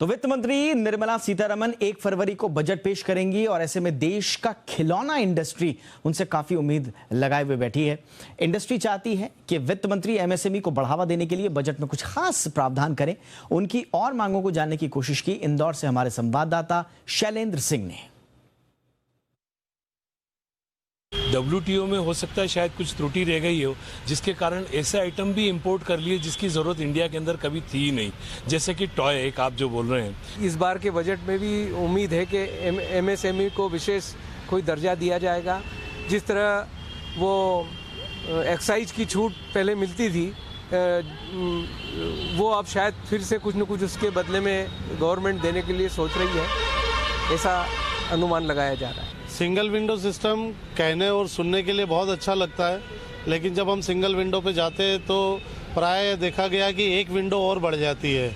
तो वित्त मंत्री निर्मला सीतारमण 1 फरवरी को बजट पेश करेंगी और ऐसे में देश का खिलौना इंडस्ट्री उनसे काफी उम्मीद लगाए हुए बैठी है। इंडस्ट्री चाहती है कि वित्त मंत्री एमएसएमई को बढ़ावा देने के लिए बजट में कुछ खास प्रावधान करें। उनकी और मांगों को जानने की कोशिश की इंदौर से हमारे संवाददाता शैलेंद्र सिंह ने। WTO में हो सकता है शायद कुछ त्रुटि रह गई हो, जिसके कारण ऐसे आइटम भी इंपोर्ट कर लिए जिसकी ज़रूरत इंडिया के अंदर कभी थी ही नहीं, जैसे कि टॉय एक आप जो बोल रहे हैं। इस बार के बजट में भी उम्मीद है कि MSME को विशेष कोई दर्जा दिया जाएगा। जिस तरह वो एक्साइज की छूट पहले मिलती थी, वो अब शायद फिर से कुछ न कुछ उसके बदले में गवर्नमेंट देने के लिए सोच रही है, ऐसा अनुमान लगाया जा रहा है। सिंगल विंडो सिस्टम कहने और सुनने के लिए बहुत अच्छा लगता है, लेकिन जब हम सिंगल विंडो पे जाते हैं तो प्राय देखा गया कि एक विंडो और बढ़ जाती है।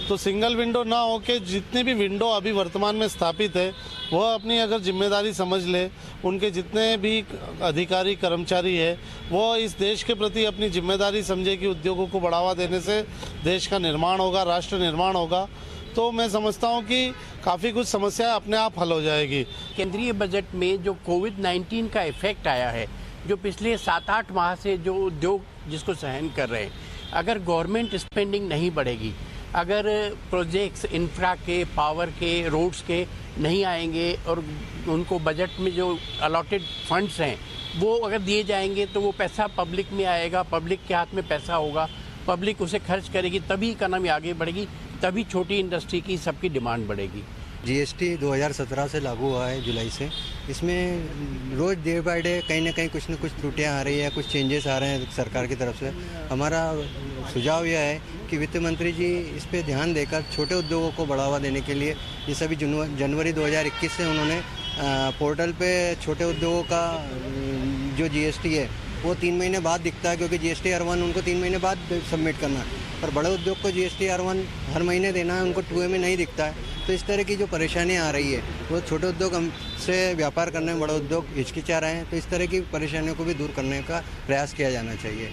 तो सिंगल विंडो ना हो के जितने भी विंडो अभी वर्तमान में स्थापित है वह अपनी अगर जिम्मेदारी समझ ले, उनके जितने भी अधिकारी कर्मचारी है वो इस देश के प्रति अपनी जिम्मेदारी समझे कि उद्योगों को बढ़ावा देने से देश का निर्माण होगा, राष्ट्र निर्माण होगा, तो मैं समझता हूं कि काफ़ी कुछ समस्या अपने आप हल हो जाएगी। केंद्रीय बजट में जो कोविड-19 का इफेक्ट आया है, जो पिछले 7-8 माह से जो उद्योग जिसको सहन कर रहे हैं, अगर गवर्नमेंट स्पेंडिंग नहीं बढ़ेगी, अगर प्रोजेक्ट्स इंफ्रा के, पावर के, रोड्स के नहीं आएंगे और उनको बजट में जो अलॉटेड फंड्स हैं वो अगर दिए जाएंगे तो वो पैसा पब्लिक में आएगा, पब्लिक के हाथ में पैसा होगा, पब्लिक उसे खर्च करेगी, तभी इकोनॉमी आगे बढ़ेगी, तभी छोटी इंडस्ट्री की सबकी डिमांड बढ़ेगी। GST 2017 से लागू हुआ है जुलाई से। इसमें रोज़ डे बाय डे कहीं ना कहीं कुछ न कुछ त्रुटियां आ रही है, कुछ चेंजेस आ रहे हैं सरकार की तरफ से। हमारा सुझाव यह है कि वित्त मंत्री जी इस पे ध्यान देकर छोटे उद्योगों को बढ़ावा देने के लिए, जैसे अभी जनवरी 2021 से उन्होंने पोर्टल पे छोटे उद्योगों का जो GST है वो 3 महीने बाद दिखता है, क्योंकि GST R1 उनको 3 महीने बाद सबमिट करना है, पर बड़े उद्योग को GST R1 हर महीने देना है, उनको 2A में नहीं दिखता है। तो इस तरह की जो परेशानियां आ रही है वो छोटे उद्योग हमसे व्यापार करने में बड़े उद्योग हिचकिचा रहे हैं, तो इस तरह की परेशानियों को भी दूर करने का प्रयास किया जाना चाहिए।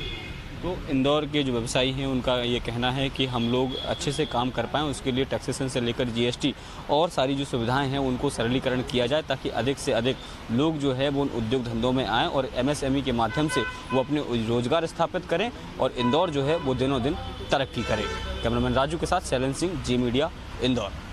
तो इंदौर के जो व्यवसायी हैं उनका ये कहना है कि हम लोग अच्छे से काम कर पाएँ, उसके लिए टैक्सेशन से लेकर GST और सारी जो सुविधाएं हैं उनको सरलीकरण किया जाए, ताकि अधिक से अधिक लोग जो है वो उन उद्योग धंधों में आएँ और MSME के माध्यम से वो अपने रोजगार स्थापित करें और इंदौर जो है वो दिनों दिन तरक्की करे। कैमरामैन राजू के साथ शैलेंद्र सिंह, जी मीडिया, इंदौर।